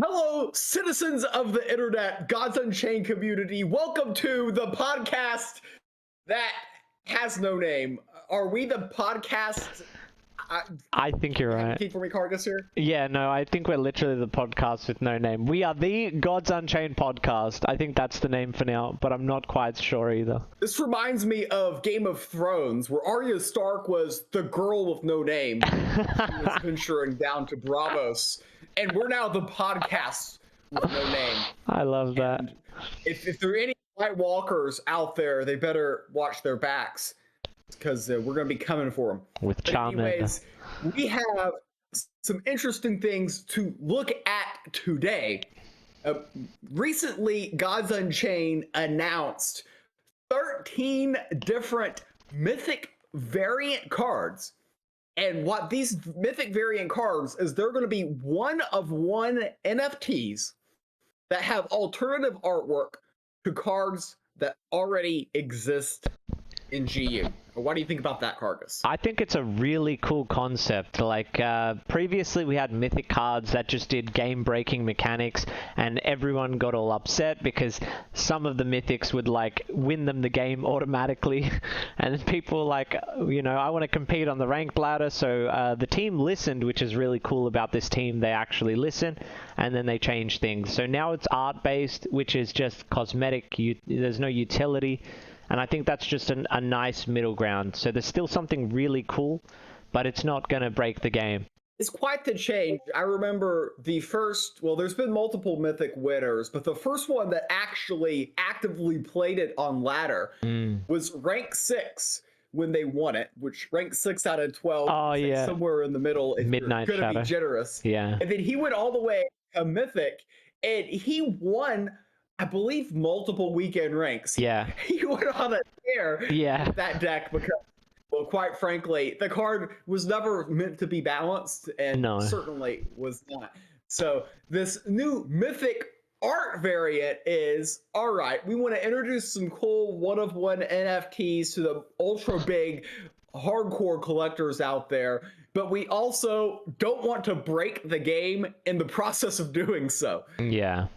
Hello, citizens of the internet, Gods Unchained community. Welcome to the podcast that has no name. Are we the podcast? I think you're right. Advocate for me, Cargus here. Yeah, no, I think we're literally the podcast with no name. We are the Gods Unchained Podcast. I think that's the name for now, but I'm not quite sure either. This reminds me of Game of Thrones, where Arya Stark was the girl with no name. She was venturing down to Bravos, and we're now the podcast with no name. I love that. And if there are any White Walkers out there, they better watch their backs, because we're going to be coming for them. With charm. Anyways, we have some interesting things to look at today. Recently, Gods Unchained announced 13 different Mythic variant cards. And what these Mythic variant cards is, they're going to be one-of-one NFTs that have alternative artwork to cards that already exist in GU. What do you think about that, Cargus? I think it's a really cool concept. Like, previously we had Mythic cards that just did game-breaking mechanics, and everyone got all upset because some of the Mythics would, like, win them the game automatically. And people were like, I want to compete on the ranked ladder. So the team listened, which is really cool about this team. They actually listen, and then they change things. So now it's art-based, which is just cosmetic. There's no utility. And I think that's just a nice middle ground. So there's still something really cool, but it's not going to break the game. It's quite the change. I remember there's been multiple Mythic winners, but the first one that actually actively played it on ladder was rank 6 when they won it, which ranked 6 out of 12. Oh, yeah. Somewhere in the middle if Midnight you're going to Shadow. be generous. Yeah. And then he went all the way to Mythic, and he won, I believe, multiple weekend ranks. Yeah. He went on a tear with that deck because, well, quite frankly, the card was never meant to be balanced, and certainly was not. So this new Mythic art variant is, all right, we want to introduce some cool one-of-one NFTs to the ultra big hardcore collectors out there, but we also don't want to break the game in the process of doing so. Yeah.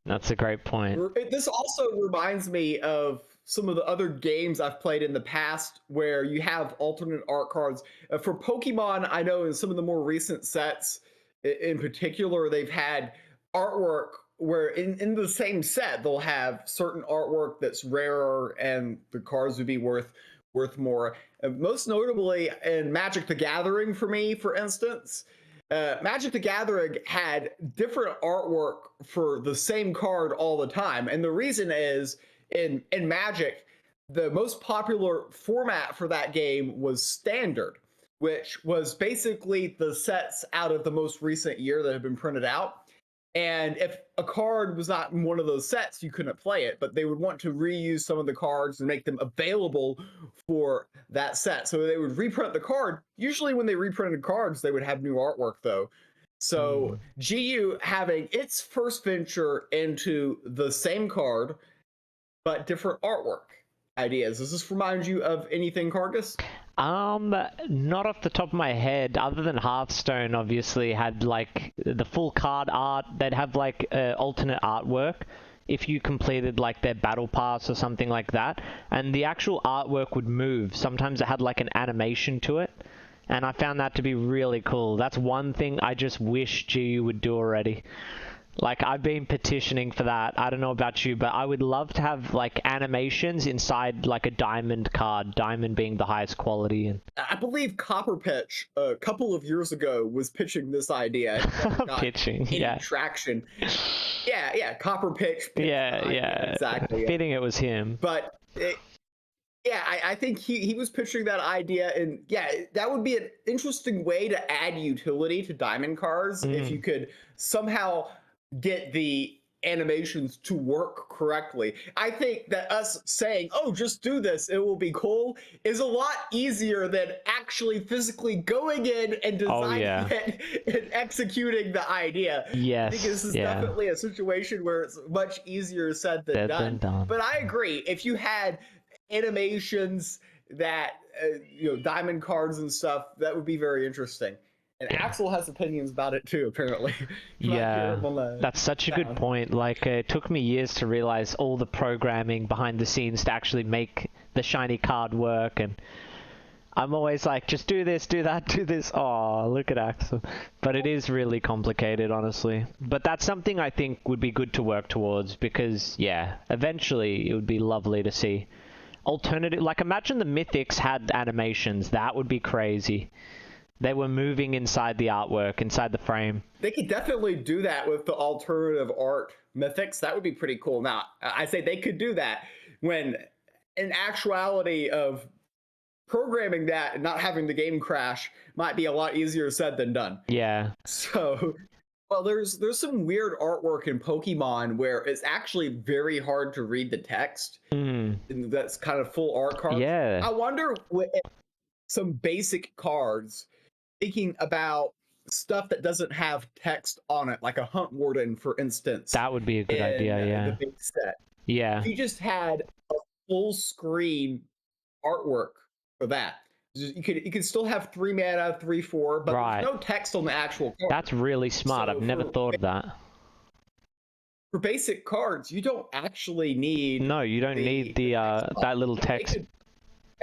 That's a great point. This also reminds me of some of the other games I've played in the past where you have alternate art cards. For Pokemon, I know in some of the more recent sets, in particular, they've had artwork where in the same set, they'll have certain artwork that's rarer and the cards would be worth more. Most notably in Magic the Gathering, for me, for instance, Magic the Gathering had different artwork for the same card all the time. And the reason is, in Magic, the most popular format for that game was Standard, which was basically the sets out of the most recent year that have been printed out. And if a card was not in one of those sets, you couldn't play it, but they would want to reuse some of the cards and make them available for that set. So they would reprint the card. Usually when they reprinted cards, they would have new artwork, though. So GU having its first venture into the same card, but different artwork ideas. Does this remind you of anything, Cargus? Not off the top of my head, other than Hearthstone obviously had like the full card art. They'd have like alternate artwork if you completed like their battle pass or something like that, and the actual artwork would move. Sometimes it had like an animation to it, and I found that to be really cool. That's one thing I just wish GU would do already. Like, I've been petitioning for that. I don't know about you, but I would love to have, like, animations inside, like, a diamond card. Diamond being the highest quality. And I believe Copper Pitch, a couple of years ago, was pitching this idea. Pitching, yeah. Traction. Yeah, Copper Pitch. Yeah, exactly. Fitting it was him. But, I think he was pitching that idea, and, that would be an interesting way to add utility to diamond cards if you could somehow get the animations to work correctly. I think that us saying, oh, just do this, it will be cool, is a lot easier than actually physically going in and designing it and executing the idea. Yes. I think this is definitely a situation where it's much easier said than done. But I agree, if you had animations that, diamond cards and stuff, that would be very interesting. And Axel has opinions about it too, apparently. You might hear Yeah, him on the that's such a good sound. point. Like, it took me years to realize all the programming behind the scenes to actually make the shiny card work, and I'm always like, just do this, do that, do this. Oh, look at Axel. But it is really complicated, honestly. But that's something I think would be good to work towards because, yeah, eventually it would be lovely to see alternative. Like, imagine the Mythics had animations. That would be crazy. They were moving inside the artwork, inside the frame. They could definitely do that with the alternative art mythics. That would be pretty cool. Now, I say they could do that when, in actuality, of programming that and not having the game crash might be a lot easier said than done. Yeah. So, well, there's some weird artwork in Pokemon where it's actually very hard to read the text. Mm. And that's kind of full art cards. Yeah. I wonder if some basic cards, thinking about stuff that doesn't have text on it, like a Hunt Warden, for instance. That would be a good idea, yeah. The big set. Yeah. If you just had a full screen artwork for that, you could still have 3 mana, 3/4, but there's no text on the actual card. That's really smart. So I've never thought of that. For basic cards, you don't actually need. No, you don't need the that little text and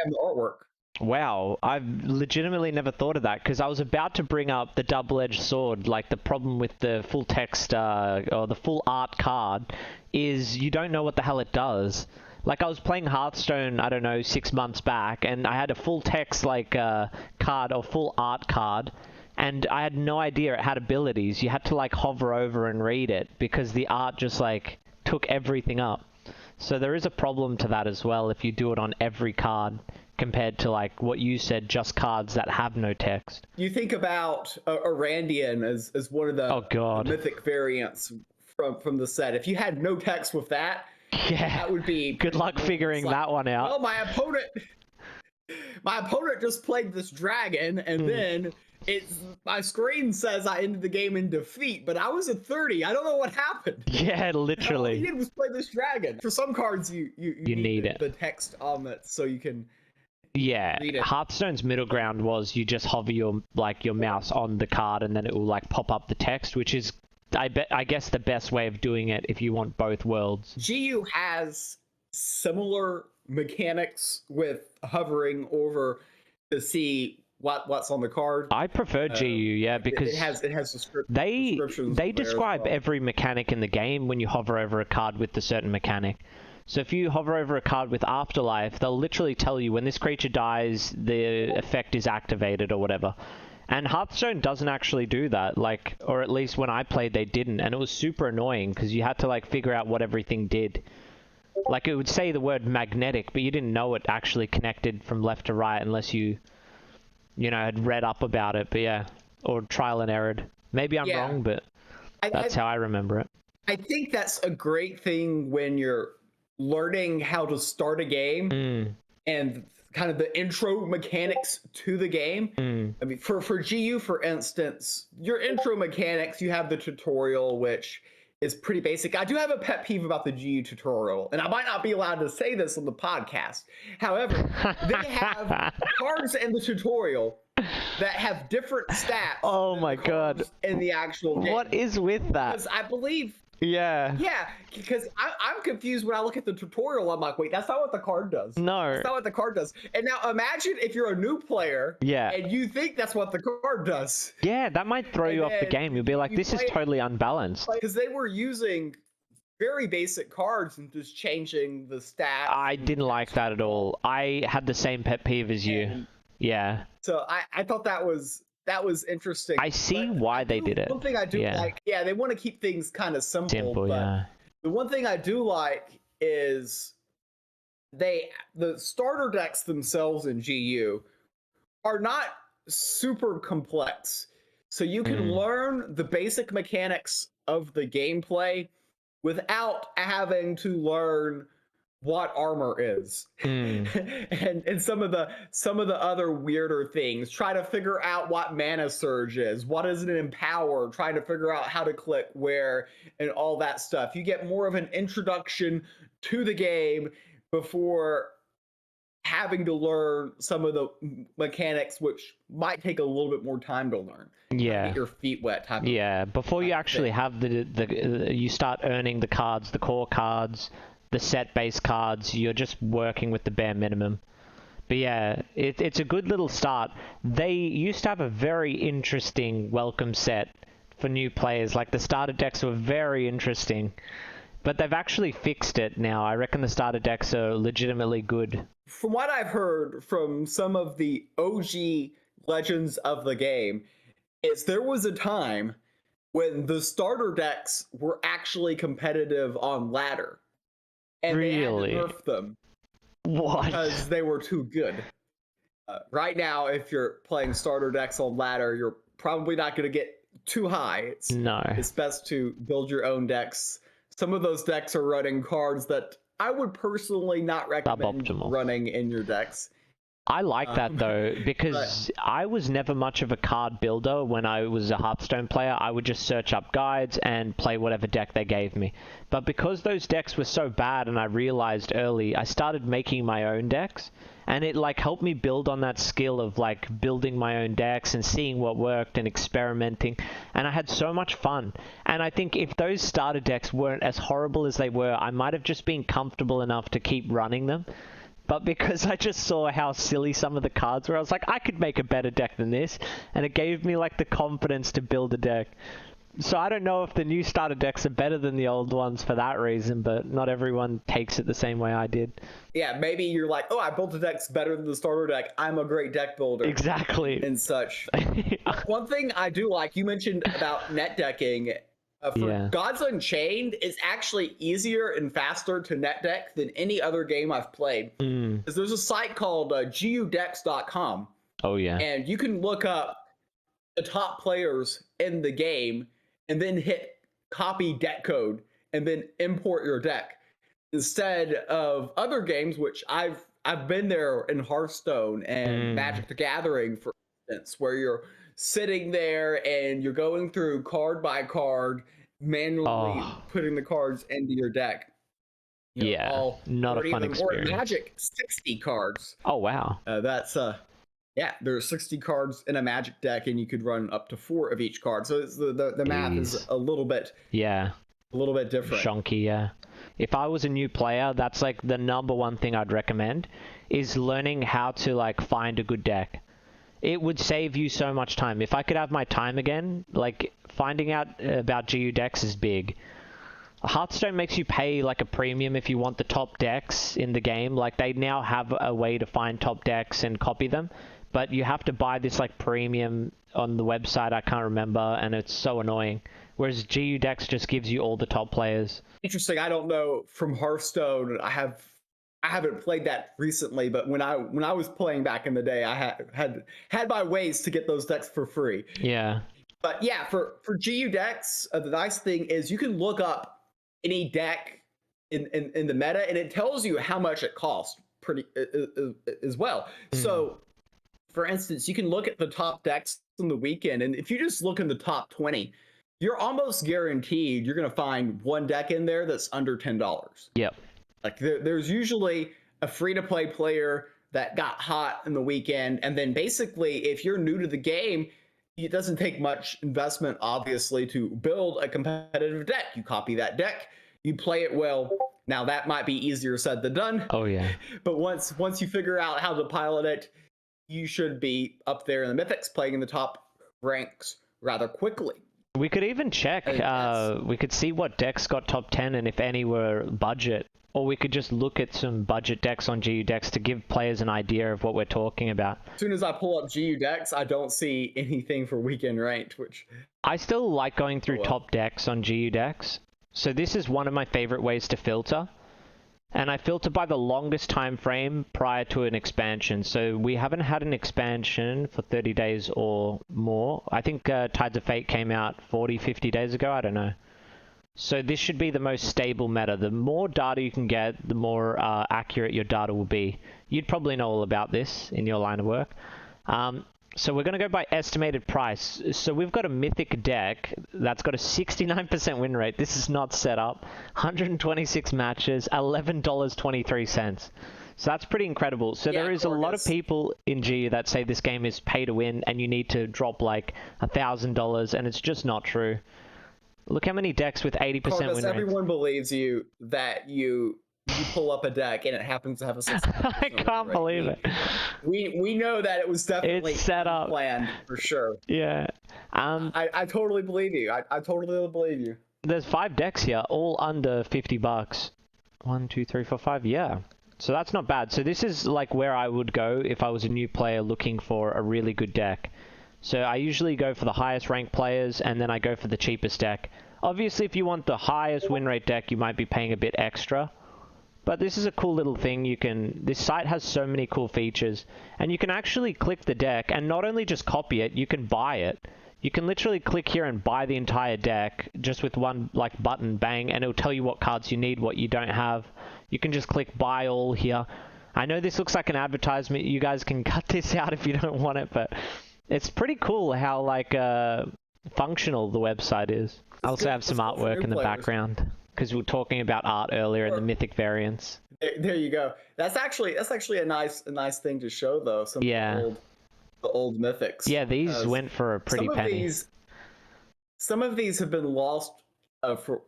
the artwork. Wow, I've legitimately never thought of that because I was about to bring up the double-edged sword. Like, the problem with the full text or the full art card is you don't know what the hell it does. Like, I was playing Hearthstone, I don't know, 6 months back, and I had a full text like card or full art card, and I had no idea it had abilities. You had to like hover over and read it because the art just like took everything up. So there is a problem to that as well if you do it on every card, compared to like what you said, just cards that have no text. You think about Arandian as one of the mythic variants from the set. If you had no text with that, that would be good luck figuring that one out. Well, my opponent just played this dragon, and then my screen says I ended the game in defeat, but I was at 30. I don't know what happened. Yeah, literally. All you did was play this dragon. For some cards, you need the text on it so you can. Yeah, Hearthstone's middle ground was you just hover your mouse on the card and then it will like pop up the text, which is I guess the best way of doing it if you want both worlds. GU has similar mechanics with hovering over to see what's on the card. I prefer GU, yeah, because it has descriptions. They describe every mechanic in the game when you hover over a card with a certain mechanic. So if you hover over a card with Afterlife, they'll literally tell you when this creature dies, the effect is activated or whatever. And Hearthstone doesn't actually do that, like, or at least when I played they didn't, and it was super annoying because you had to like figure out what everything did. Like, it would say the word magnetic, but you didn't know it actually connected from left to right unless you had read up about it. But yeah, or trial and errored. Maybe I'm wrong, but that's how I remember it. I think that's a great thing when you're learning how to start a game and kind of the intro mechanics to the game. I mean, for GU, for instance, your intro mechanics, you have the tutorial, which is pretty basic. I do have a pet peeve about the GU tutorial, and I might not be allowed to say this on the podcast. However, they have cards in the tutorial that have different stats. Oh my god! In the actual game. What is with that? Because I believe. Yeah, because I'm confused when I look at the tutorial. I'm like, wait, that's not what the card does. No. That's not what the card does. And now imagine if you're a new player and you think that's what the card does. Yeah, that might throw you off the game. You'll be like, this is totally unbalanced. Because they were using very basic cards and just changing the stats. I didn't like that at all. I had the same pet peeve as you. Yeah. So I thought that was interesting. I see why they did it. One thing I do like, they want to keep things kind of simple. But the one thing I do like is the starter decks themselves in GU are not super complex. So you can learn the basic mechanics of the gameplay without having to learn what armor is and some of the other weirder things. Try to figure out what mana surge is, what is an empower, trying to figure out how to click where and all that stuff. You get more of an introduction to the game before having to learn some of the mechanics, which might take a little bit more time to learn. Yeah. Get your feet wet type Yeah, before you actually have you start earning the cards, the core cards, the set-based cards, you're just working with the bare minimum. But yeah, it's a good little start. They used to have a very interesting welcome set for new players. Like, the starter decks were very interesting. But they've actually fixed it now. I reckon the starter decks are legitimately good. From what I've heard from some of the OG legends of the game, is there was a time when the starter decks were actually competitive on ladder. And Really? they had to nerf them. What? Because they were too good. Right now, if you're playing starter decks on ladder, you're probably not going to get too high. It's best to build your own decks. Some of those decks are running cards that I would personally not recommend running in your decks. I like that though, because I was never much of a card builder when I was a Hearthstone player. I would just search up guides and play whatever deck they gave me. But because those decks were so bad and I realized early, I started making my own decks. And it like helped me build on that skill of like building my own decks and seeing what worked and experimenting. And I had so much fun. And I think if those starter decks weren't as horrible as they were, I might have just been comfortable enough to keep running them. But because I just saw how silly some of the cards were, I was like, I could make a better deck than this. And it gave me like the confidence to build a deck. So I don't know if the new starter decks are better than the old ones for that reason, but not everyone takes it the same way I did. Yeah, maybe you're like, oh, I built a deck's better than the starter deck. I'm a great deck builder. Exactly. And such. One thing I do like, you mentioned about net decking. Gods Unchained, is actually easier and faster to net deck than any other game I've played. Because there's a site called gudex.com. Oh, yeah. And you can look up the top players in the game and then hit copy deck code and then import your deck. Instead of other games, which I've been there in Hearthstone and Magic the Gathering, for instance, where you're sitting there and you're going through card by card, manually putting the cards into your deck. Not a fun experience. Or Magic, 60 cards. Oh, wow. There are 60 cards in a Magic deck, and you could run up to 4 of each card. So it's the math is a little bit different. Shonky, yeah. If I was a new player, that's like the number one thing I'd recommend is learning how to like find a good deck. It would save you so much time. If I could have my time again, like finding out about GU decks is big. Hearthstone makes you pay like a premium if you want the top decks in the game. Like they now have a way to find top decks and copy them, but you have to buy this like premium on the website. I can't remember, and it's so annoying. Whereas GU decks just gives you all the top players. Interesting. I don't know from Hearthstone. I haven't played that recently, but when I was playing back in the day, I had my ways to get those decks for free. Yeah. But yeah, for GU decks, the nice thing is you can look up any deck in the meta, and it tells you how much it costs pretty as well. So, for instance, you can look at the top decks on the weekend, and if you just look in the top 20, you're almost guaranteed you're going to find one deck in there that's under $10. Yep. Like there's usually a free-to-play player that got hot in the weekend, and then basically, if you're new to the game, it doesn't take much investment, obviously, to build a competitive deck. You copy that deck, you play it well. Now that might be easier said than done. Oh yeah. But once you figure out how to pilot it, you should be up there in the Mythics, playing in the top ranks rather quickly. We could even check. We could see what decks got top 10 and if any were budget. Or we could just look at some budget decks on GU decks to give players an idea of what we're talking about. As soon as I pull up GU decks, I don't see anything for weekend ranked, which... I still like going through top decks on GU decks. So this is one of my favorite ways to filter. And I filter by the longest time frame prior to an expansion. So we haven't had an expansion for 30 days or more. I think Tides of Fate came out 40, 50 days ago. I don't know. So this should be the most stable meta. The more data you can get, the more accurate your data will be. You'd probably know all about this in your line of work. So we're going to go by estimated price. So we've got a Mythic deck that's got a 69% win rate. This is not set up. 126 matches, $11.23. So that's pretty incredible. So Yeah, there is a lot of Corgus. people in GU that say this game is pay to win and you need to drop like $1,000, and it's just not true. Look how many decks with 80% Corgus, win rates. everyone believes you that you pull up a deck and it happens to have a 60% I can't win believe rate. it. We know that it was definitely It's set up. planned for sure. Yeah. I totally believe you. I totally believe you. There's 5 decks here, all under $50. 1, 2, 3, 4, 5. Yeah. So that's not bad. So this is like where I would go if I was a new player looking for a really good deck. So I usually go for the highest ranked players, and then I go for the cheapest deck. Obviously, if you want the highest win rate deck, you might be paying a bit extra. But this is a cool little thing. This site has so many cool features, and you can actually click the deck and not only just copy it, you can buy it. You can literally click here and buy the entire deck just with one like button, bang, and it'll tell you what cards you need, what you don't have. You can just click buy all here. I know this looks like an advertisement. You guys can cut this out if you don't want it, but it's pretty cool how like functional the website is. I also have some artwork in the background because we were talking about art earlier in the Mythic variants. There you go. That's actually a nice thing to show though. Some of the old Mythics. Yeah, these went for a pretty penny. Some of these have been lost for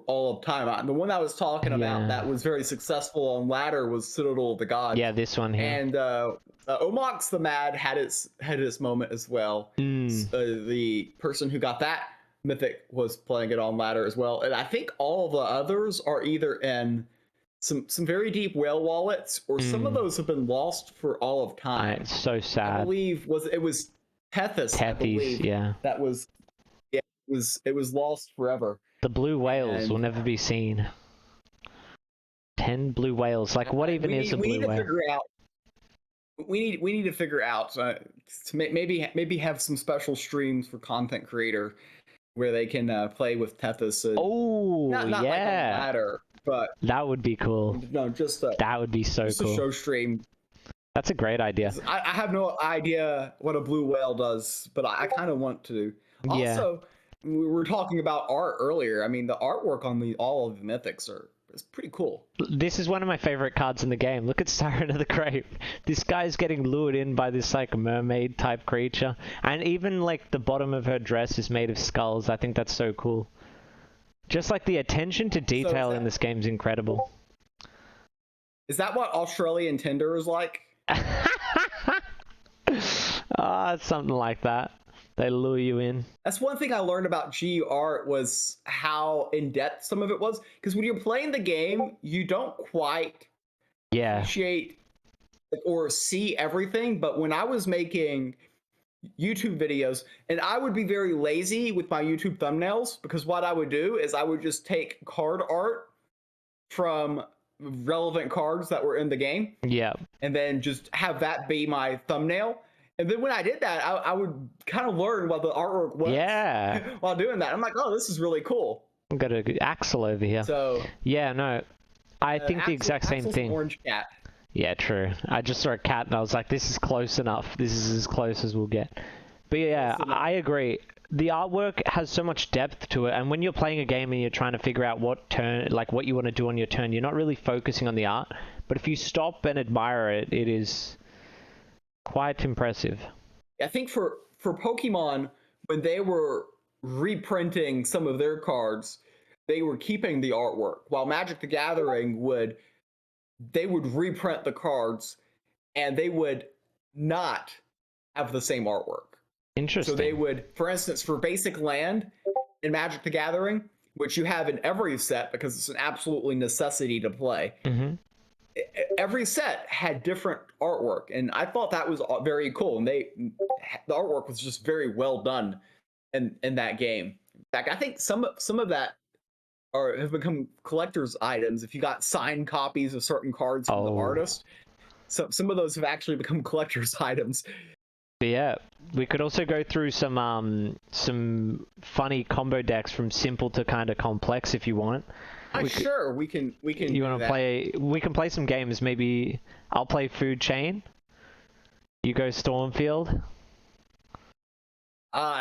all of time. The one I was talking about that was very successful on ladder was Citadel of the Gods. Yeah, this one here. And Omox the Mad had its moment as well. The person who got that Mythic was playing it on ladder as well. And I think all the others are either in some very deep whale wallets, or some of those have been lost for all of time. It's so sad. I believe it was Tethys. Yeah. That was it was lost forever. The blue whales will never be seen. 10 blue whales. Like, what even is a blue whale? We need to figure out to maybe have some special streams for content creator where they can play with Tethys. Not like a ladder, but that would be cool. No, just that would be so cool. A show stream. That's a great idea. I have no idea what a blue whale does, but I kind of want to. Also, we were talking about art earlier. I mean, the artwork on all of the Mythics is pretty cool. This is one of my favorite cards in the game. Look at Siren of the Grave. This guy's getting lured in by this like mermaid type creature, and even like the bottom of her dress is made of skulls. I think that's so cool. Just like the attention to detail in this game is incredible. Is that what Australian Tinder is like? It's something like that. They lure you in. That's one thing I learned about GU art was how in-depth some of it was. Because when you're playing the game, you don't quite appreciate or see everything. But when I was making YouTube videos, and I would be very lazy with my YouTube thumbnails, because what I would do is I would just take card art from relevant cards that were in the game. Yeah. And then just have that be my thumbnail. And then when I did that, I would kind of learn what the artwork was. Yeah. While doing that, I'm like, oh, this is really cool. I've got an Axel over here. So yeah, no, I think the exact same thing. Orange cat. Yeah, true. I just saw a cat and I was like, this is close enough. This is as close as we'll get. But yeah, I agree. The artwork has so much depth to it, and when you're playing a game and you're trying to figure out what you want to do on your turn, you're not really focusing on the art. But if you stop and admire it, it is quite impressive. I think for Pokemon, when they were reprinting some of their cards, they were keeping the artwork, while Magic the Gathering would reprint the cards and they would not have the same artwork. Interesting. So they would, for instance, for basic land in Magic the Gathering, which you have in every set because it's an absolutely necessity to play, every set had different artwork, and I thought that was very cool. And the artwork was just very well done in that game. In fact, I think some of that have become collector's items. If you got signed copies of certain cards from the artist, some of those have actually become collector's items. Yeah, we could also go through some funny combo decks from simple to kind of complex if you want. Sure, we can. You want to play? We can play some games. Maybe I'll play Food Chain. You go Stormfield.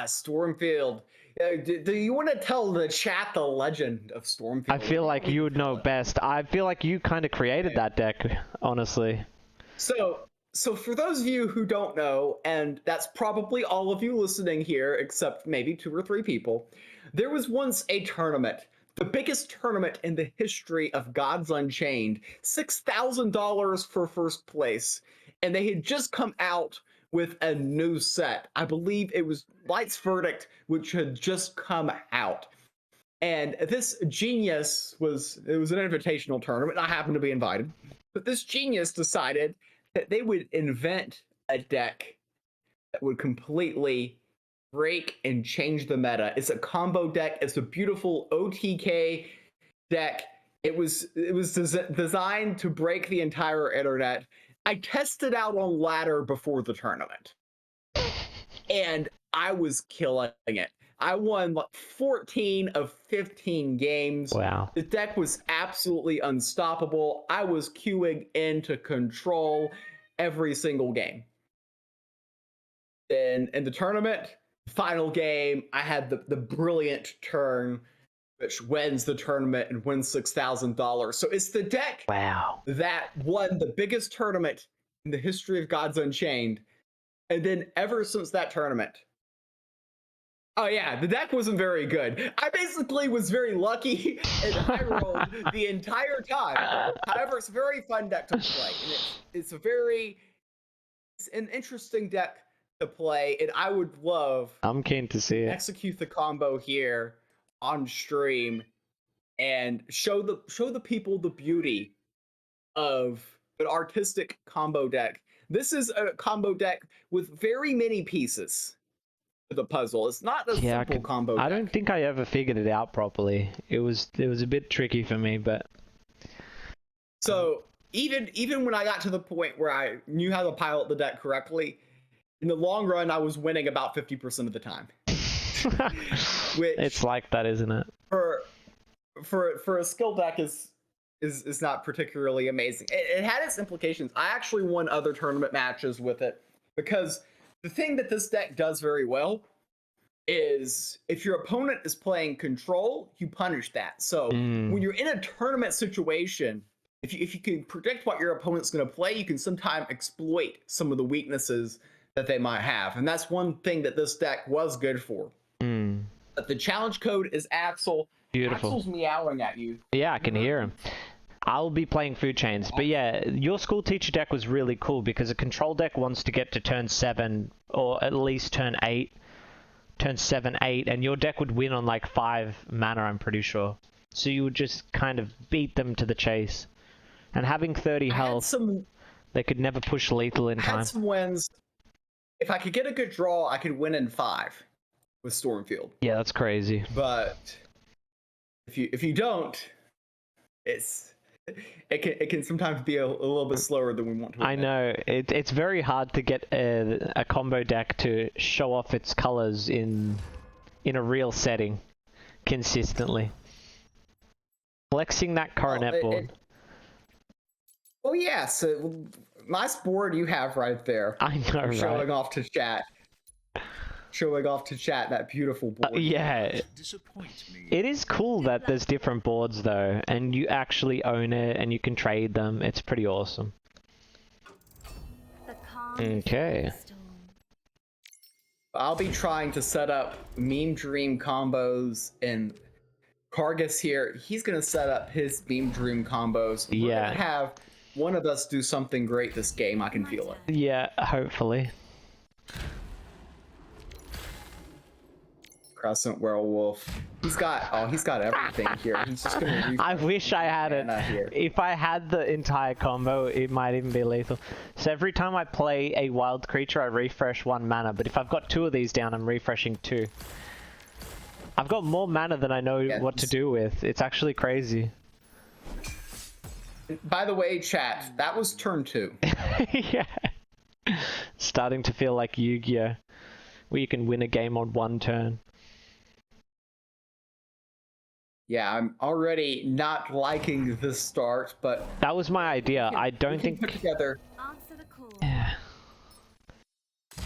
Stormfield. Do you want to tell the chat the legend of Stormfield? I feel like you would know best. I feel like you kind of created that deck, honestly. So for those of you who don't know, and that's probably all of you listening here, except maybe 2 or 3 people, there was once a tournament, the biggest tournament in the history of Gods Unchained, $6,000 for first place, and they had just come out with a new set. I believe it was Light's Verdict, which had just come out. And this genius it was an invitational tournament. I happened to be invited. But this genius decided that they would invent a deck that would completely break and change the meta. It's a combo deck. It's a beautiful OTK deck. It was designed to break the entire internet. I tested out on ladder before the tournament, and I was killing it. I won like 14 of 15 games. Wow. The deck was absolutely unstoppable. I was queuing into control every single game. Then in the tournament, final game, I had the brilliant turn, which wins the tournament and wins $6,000. So it's the deck that won the biggest tournament in the history of Gods Unchained. And then ever since that tournament, oh yeah, the deck wasn't very good. I basically was very lucky and I rolled the entire time. However, it's a very fun deck to play. And it's an interesting deck to play, and I would love I'm keen to see it. Execute the combo here on stream and show the people the beauty of an artistic combo deck. This is a combo deck with very many pieces to the puzzle. It's not a simple combo deck. I don't think I ever figured it out properly. It was a bit tricky for me, but so even when I got to the point where I knew how to pilot the deck correctly, in the long run I was winning about 50% of the time. Which it's like that, isn't it? For a skill deck is not particularly amazing. It had its implications. I actually won other tournament matches with it because the thing that this deck does very well is if your opponent is playing control, you punish that. So when you're in a tournament situation, if you can predict what your opponent's going to play, you can sometimes exploit some of the weaknesses that they might have. And that's one thing that this deck was good for. But the challenge code is Axel. Beautiful. Axel's meowing at you. Yeah, I can hear him. I'll be playing food chains. But yeah, your school teacher deck was really cool because a control deck wants to get to turn 7 or at least turn 8. Turn 7, 8, and your deck would win on like 5 mana, I'm pretty sure. So you would just kind of beat them to the chase. And having 30 health, they could never push lethal in time. I had some wins. If I could get a good draw, I could win in 5 with Stormfield. Yeah, that's crazy. But if you don't, it can sometimes be a little bit slower than we want to. I know it's very hard to get a combo deck to show off its colors in a real setting consistently. Flexing that coronet board. Oh yeah, so nice board you have right there. I know, right? Showing off to chat that beautiful board. Yeah. It is cool that there's different boards though, and you actually own it and you can trade them. It's pretty awesome. Okay. I'll be trying to set up Meme Dream combos, and Kargas here, he's going to set up his Meme Dream combos. We're going to have one of us do something great this game. I can feel it. Yeah, hopefully. Crescent Werewolf. He's got everything here. He's just gonna I wish I had it. Here. If I had the entire combo, it might even be lethal. So every time I play a wild creature, I refresh 1 mana. But if I've got 2 of these down, I'm refreshing 2. I've got more mana than I know what to do with. It's actually crazy. By the way, chat, that was turn 2. Yeah. Starting to feel like Yu-Gi-Oh! Where you can win a game on 1 turn. Yeah, I'm already not liking this start, but that was my idea. I don't think put together. Yeah.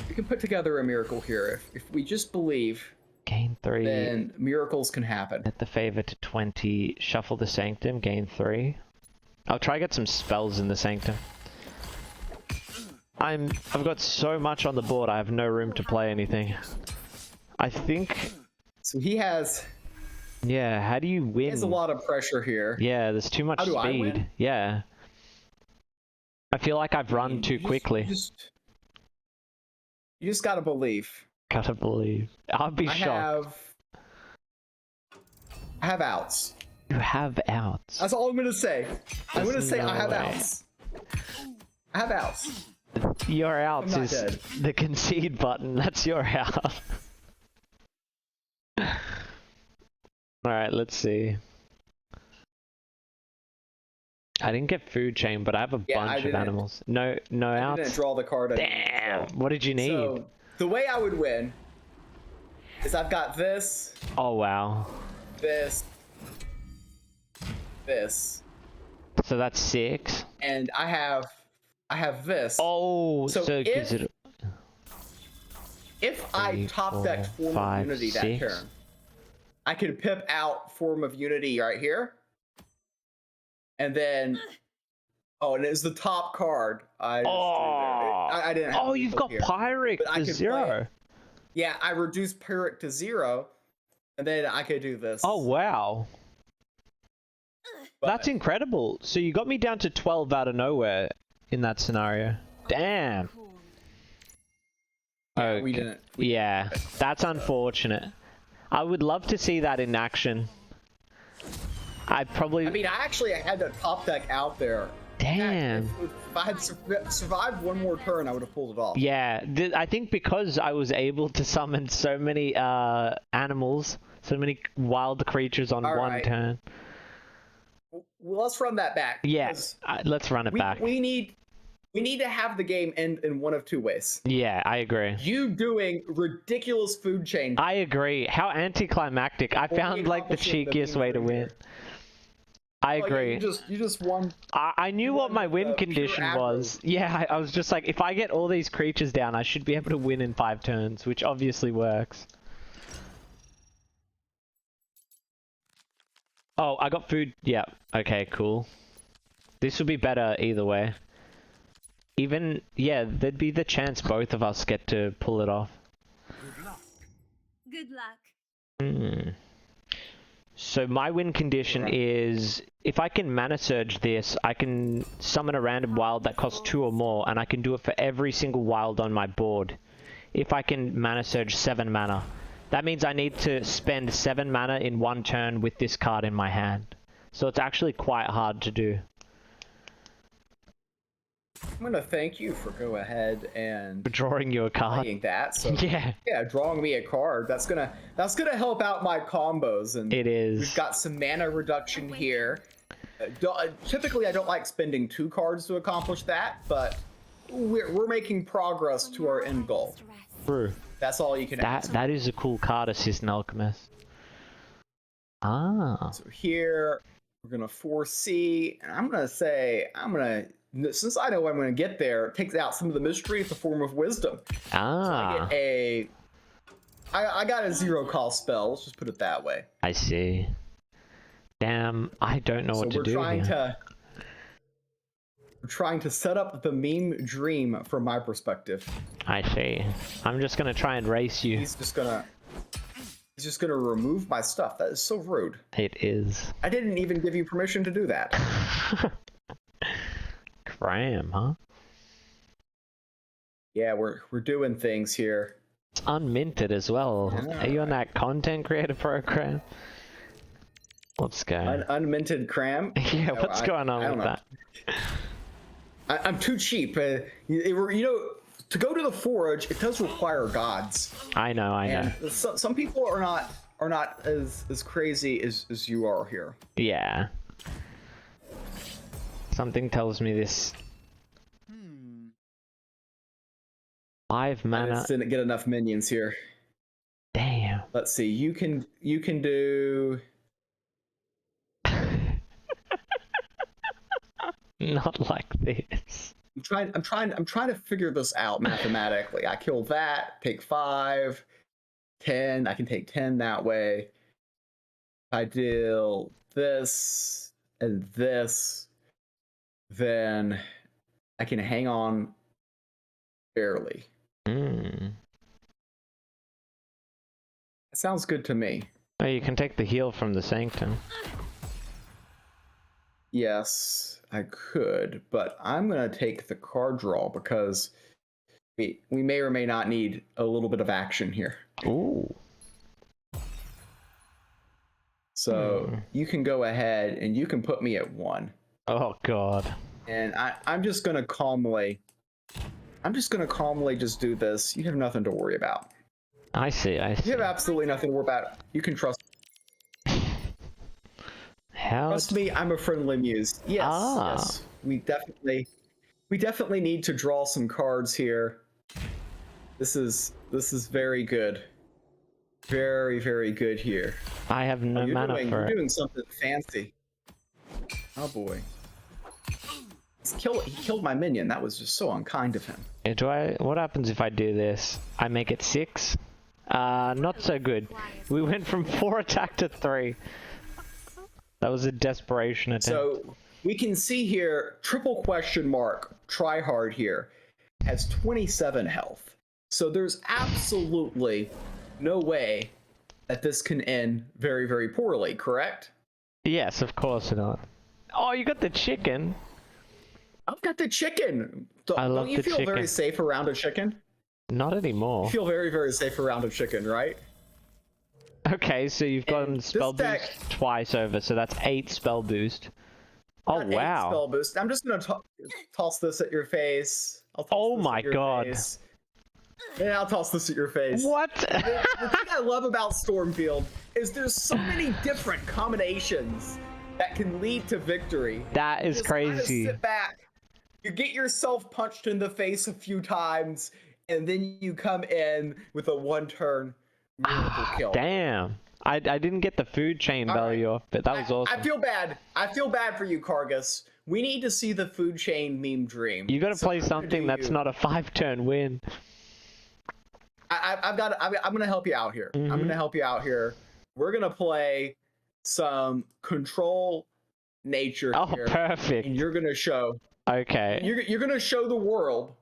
We can put together a miracle here if we just believe. Gain 3. then miracles can happen. Set the favor to 20. Shuffle the Sanctum. Gain 3. I'll try to get some spells in the Sanctum. I've got so much on the board, I have no room to play anything. I think... So he has... Yeah, how do you win? He has a lot of pressure here. Yeah, there's too much How do I speed. win? Yeah. I feel like I've run too quickly. You just gotta believe. Gotta believe. I'll be shocked. I have outs. You have outs. That's all I'm gonna say. I'm gonna say no I have way. outs. I have outs. Your outs I'm not is dead. the concede button. That's your out. Alright, let's see. I didn't get food chain, but I have a bunch of animals. No I outs. didn't draw the card. Damn. What did you need? So the way I would win is I've got this. Oh wow. This. So that's 6. And I have this. Oh, so if I top decked Form of Unity that 6. turn, I could pip out Form of Unity right here. And then, and it's the top card. I didn't have you've got here. Pyrrhic to 0. Yeah, I reduced Pyrrhic to 0, and then I could do this. Oh, wow. But That's incredible. So you got me down to 12 out of nowhere in that scenario. Damn. yeah, we didn't. Yeah, that's unfortunate. I would love to see that in action. I actually had to top deck out there. Damn. If I had survived one more turn, I would have pulled it off. Yeah, I think because I was able to summon so many animals, so many wild creatures on one turn. Well, let's run that back. Yes, let's run it back. We need to have the game end in one of two ways. Yeah, I agree. You doing ridiculous food chain. I agree. How anticlimactic. I found like the cheekiest way to win. I agree. Yeah, you just won. I knew what my win condition was. Yeah, I was just like, if I get all these creatures down, I should be able to win in 5 turns, which obviously works. Oh, I got food. Yeah. Okay, cool. This would be better either way. Even, yeah, there'd be the chance both of us get to pull it off. Good luck. Good luck. So my win condition is, if I can mana surge this, I can summon a random wild that costs 2 or more, and I can do it for every single wild on my board. If I can mana surge 7 mana. That means I need to spend 7 mana in 1 turn with this card in my hand. So it's actually quite hard to do. I'm gonna thank you for go ahead and Drawing you a card. playing that. So Yeah. yeah, drawing me a card. That's gonna help out my combos. And It is. we've got some mana reduction here. Typically, I don't like spending 2 cards to accomplish that, but we're making progress to our end goal. True. That's all you can ask. That is a cool card, Assistant Alchemist. Ah. So here, we're gonna foresee, and I'm gonna say, since I know I'm gonna get there, it takes out some of the mystery. It's a form of wisdom. Ah. So I got a 0 cost spell. Let's just put it that way. I see. Damn, I don't know what to do here. We're trying to set up the meme dream from my perspective. I see. I'm just gonna try and race you. He's just gonna remove my stuff. That is so rude. It is. I didn't even give you permission to do that. Cram, huh? Yeah, we're doing things here. It's unminted as well. Yeah. Are you on that content creator program? Let's go. Unminted cram. Yeah, what's going on with that? I'm too cheap. To go to the forge, it does require gods. I know. And some people are not as crazy as you are here. Yeah. Something tells me this. 5 I mana. just didn't get enough minions here. Damn. Let's see. You can do. Not like this. I'm trying to figure this out mathematically. I kill that, take 5. 10. I can take 10 that way. If I deal this and this, then I can hang on barely. Mm. It sounds good to me. Oh, you can take the heal from the Sanctum. Yes, I could, but I'm going to take the card draw because we may or may not need a little bit of action here. Ooh. So you can go ahead and you can put me at 1. Oh, God. And I'm just going to calmly just do this. You have nothing to worry about. I see. You have absolutely nothing to worry about. You can trust Trust me, I'm a friendly muse. Yes, yes. We definitely need to draw some cards here. This is very good. Very, very good here. I have no mana for You're it. doing something fancy. Oh boy. He killed my minion. That was just so unkind of him. What happens if I do this? I make it 6? Not so good. We went from 4 attack to 3. That was a desperation attempt. So we can see here, triple question mark, try hard here, has 27 health. So there's absolutely no way that this can end very, very poorly, correct? Yes, of course not. Oh, you got the chicken. I've got the chicken. I love Don't you the feel chicken. very safe around a chicken? Not anymore. You feel very, very safe around a chicken, right? Okay, so you've gotten spell deck- boost twice over, so that's 8 spell boost. Oh, Got 8 wow. spell boost. I'm just gonna toss this at your face. I'll toss Oh this my at your God. face. Yeah, I'll toss this at your face. What? The thing I love about Stormfield is there's so many different combinations that can lead to victory. That is Just kinda crazy. sit back, you get yourself punched in the face a few times, and then you come in with a 1-turn miracle kill. Damn. I didn't get the food chain value off, but that was awesome. I feel bad. I feel bad for you, Kargus. We need to see the food chain meme dream. You gotta So play I'm gonna something do that's you. not a 5-turn win. I'm gonna help you out here. I'm gonna help you out here. We're gonna play some control nature Oh, here, perfect. and you're gonna show. Okay. You're gonna show the world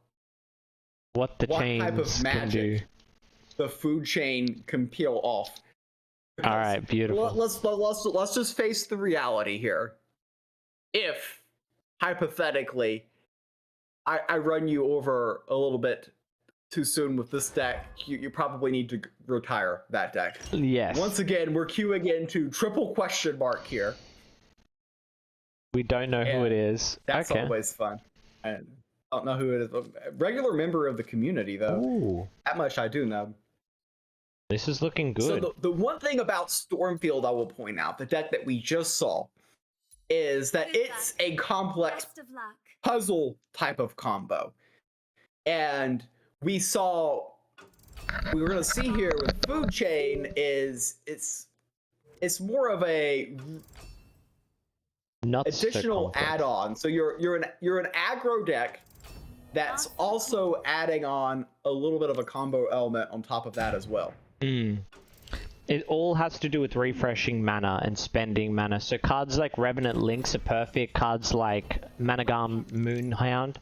What the what type of chains can do. magic the food chain can peel off. All right, beautiful. Let's just face the reality here. If hypothetically I run you over a little bit too soon with this deck, you probably need to retire that deck. Yes. Once again, we're queuing into triple question mark here. We don't know who it is. That's Okay. always fun. I don't know who it is. A regular member of the community, though. Ooh. That much I do know. This is looking good. So the one thing about Stormfield I will point out, the deck that we just saw, is that it's a complex Best of luck. puzzle type of combo. And we were going to see here with Food Chain is it's more of a Not so additional complex. add-on. So you're an aggro deck that's also adding on a little bit of a combo element on top of that as well. It all has to do with refreshing mana and spending mana. So cards like Revenant Lynx are perfect. Cards like Managarm Moonhound.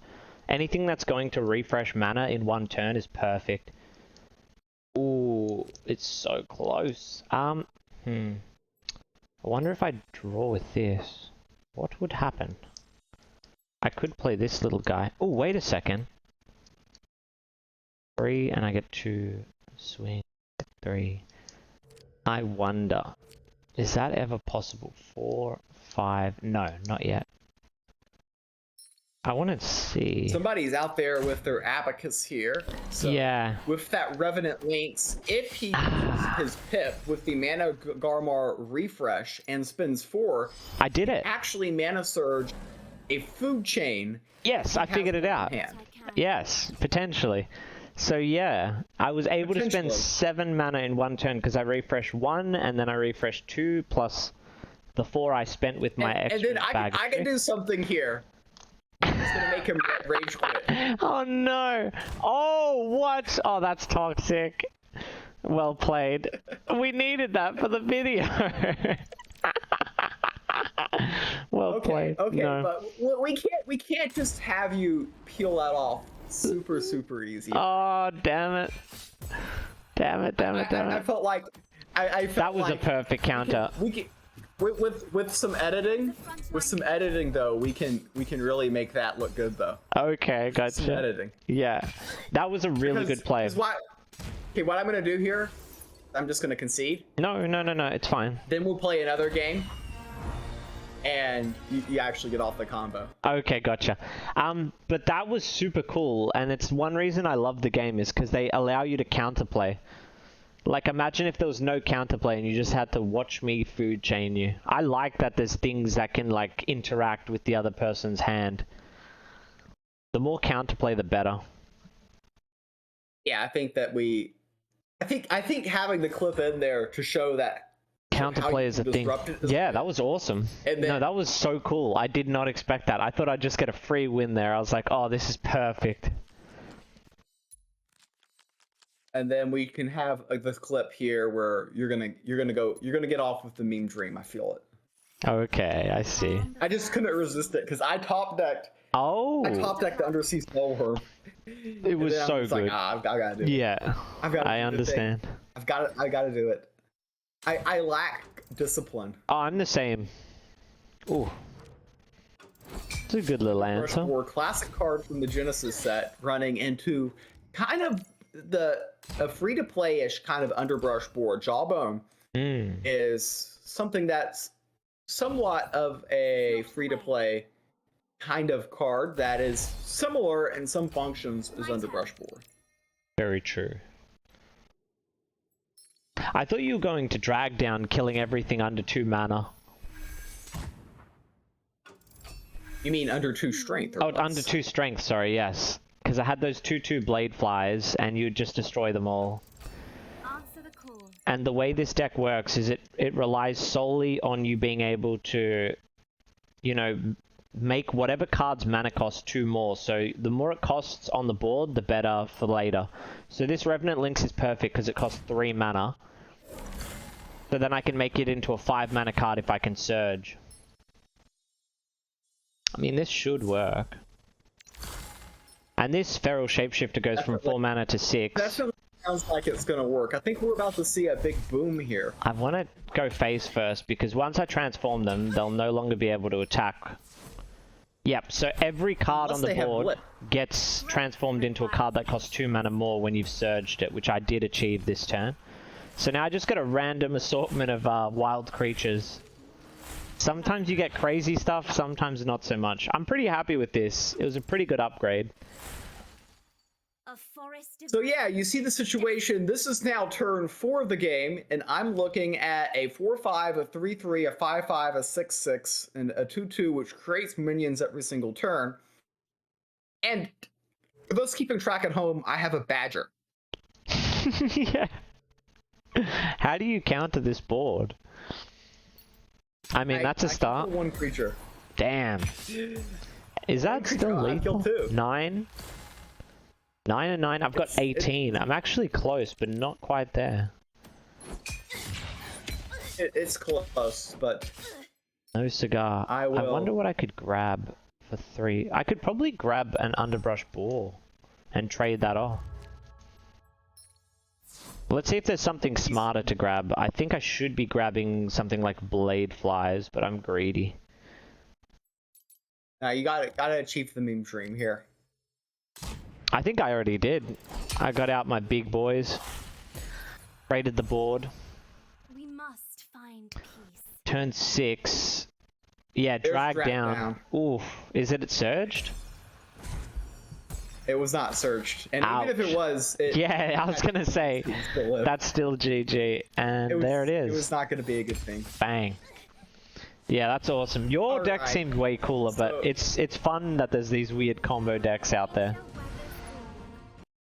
Anything that's going to refresh mana in 1 turn is perfect. Ooh, it's so close. I wonder if I draw with this. What would happen? I could play this little guy. Oh, wait a second. 3, and I get to swing. 3. I wonder, is that ever possible? 4, 5, no, not yet. I want to see. Somebody's out there with their abacus here. So Yeah. with that Revenant Lynx, if he uses his pip with the Mana Garmar refresh and spends 4, I did it. actually Mana Surge a Food Chain. Yes, I figured it out. I can. Yes, potentially. So yeah, I was able to spend Potentially. 7 mana in 1 turn because I refreshed 1 and then I refreshed 2 plus the 4 I spent with my And extra then I bag. can do something here. It's gonna make him rage quit. Oh no! Oh, what? Oh, that's toxic. Well played. We needed that for the video. Well played. Okay, No. but we can't just have you peel that off super easy. Oh, damn it. Damn it. I felt like I felt That was like a perfect counter. we can with some editing, though, we can really make that look good though. Okay, Some gotcha. editing. Yeah. That was a really good play. Okay, what I'm gonna do here, I'm just gonna concede. No, it's fine. Then we'll play another game, and you actually get off the combo. Okay, gotcha. But that was super cool, and it's one reason I love the game is because they allow you to counterplay. Like, imagine if there was no counterplay and you just had to watch me food chain you. I like that there's things that can, like, interact with the other person's hand. The more counterplay, the better. Yeah, I think that I think having the clip in there to show that Counterplay is a thing. Yeah, that was awesome. No, that was so cool. I did not expect that. I thought I'd just get a free win there. I was like, oh, this is perfect. And then we can have this clip here where you're gonna get off with the meme dream. I feel it. Okay, I see. I just couldn't resist it because I top decked. Oh. I top decked the Undersea Soulworm. It was so good. Like, I gotta do it. Yeah, I understand. I gotta do it. I lack discipline. Oh, I'm the same. Ooh. It's a good little answer. Or classic card from the Genesis set running into kind of a free-to-play-ish kind of underbrush board. Jawbone is something that's somewhat of a free-to-play kind of card that is similar in some functions as underbrush board. Very true. I thought you were going to drag down, killing everything under 2 mana. You mean under 2 strength? Or Oh, less? under 2 strength, sorry, yes. Because I had those 2/2 blade flies, and you'd just destroy them all. Answer the call. And the way this deck works is it relies solely on you being able to, you know, make whatever card's mana cost 2 more. So the more it costs on the board, the better for later. So this Revenant Lynx is perfect because it costs 3 mana. So then I can make it into a 5 mana card if I can Surge. I mean, this should work. And this Feral Shapeshifter goes from 4 mana to 6. That sounds like it's gonna work. I think we're about to see a big boom here. I want to go face first because once I transform them, they'll no longer be able to attack. Yep, so every card on the board gets transformed into a card that costs 2 mana more when you've surged it, which I did achieve this turn. So now I just got a random assortment of wild creatures. Sometimes you get crazy stuff, sometimes not so much. I'm pretty happy with this. It was a pretty good upgrade. So yeah, you see the situation. This is now turn 4 of the game, and I'm looking at a 4/5, a 3/3, a 5/5, a 6/6, and a 2/2, which creates minions every single turn. And for those keeping track at home, I have a badger. Yeah. How do you counter this board? I mean, that's a start. I killed 1 creature. Damn. Is that still lethal? I killed 2. 9? 9 and 9. I've got 18. I'm actually close, but not quite there. It's close, but No cigar. I I wonder what I could grab for 3. I could probably grab an underbrush ball and trade that off. Let's see if there's something smarter to grab. I think I should be grabbing something like blade flies, but I'm greedy. now you gotta achieve the meme dream here. I think I already did. I got out my big boys. Raided the board. We must find peace. Turn 6. Yeah, drag down. Oof. Is it surged? It was not searched. And Ouch. even if it was... Yeah, I was going to say, that's still GG. And there it is. It was not going to be a good thing. Bang. Yeah, that's awesome. Your deck seemed way cooler, but it's fun that there's these weird combo decks out there.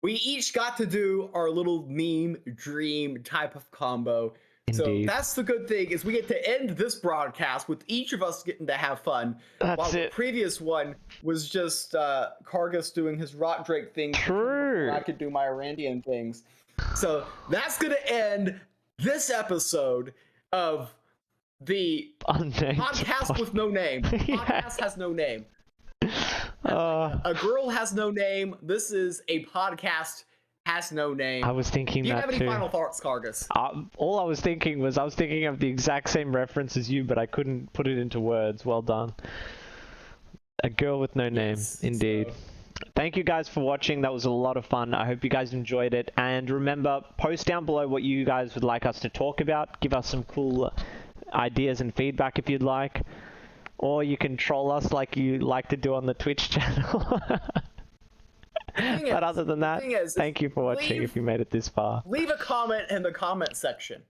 We each got to do our little meme dream type of combo. Indeed. So that's the good thing, is we get to end this broadcast with each of us getting to have fun. That's while it. The previous one was just Kargus doing his Rock Drake thing. True. I could do my Irandian things. So that's going to end this episode of the Unnamed podcast with no name. Yeah. Podcast has no name. Uh, A girl has no name. This is a podcast has no name. I was thinking Do you that have any too. final thoughts, Cargus? All I was thinking of the exact same reference as you, but I couldn't put it into words. Well done. A girl with no name, indeed. So- Thank you guys for watching. That was a lot of fun. I hope you guys enjoyed it. And remember, post down below what you guys would like us to talk about. Give us some cool ideas and feedback if you'd like. Or you can troll us like you like to do on the Twitch channel. But other than that, thank you for watching if you made it this far. Leave a comment in the comment section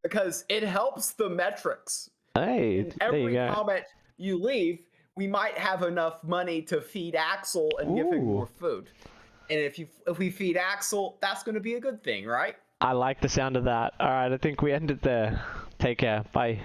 because it helps the metrics. Hey, In there you every go. comment you leave, we might have enough money to feed Axel and give him Ooh. more food. And if we feed Axel, that's going to be a good thing, right? I like the sound of that. All right, I think we end it there. Take care. Bye.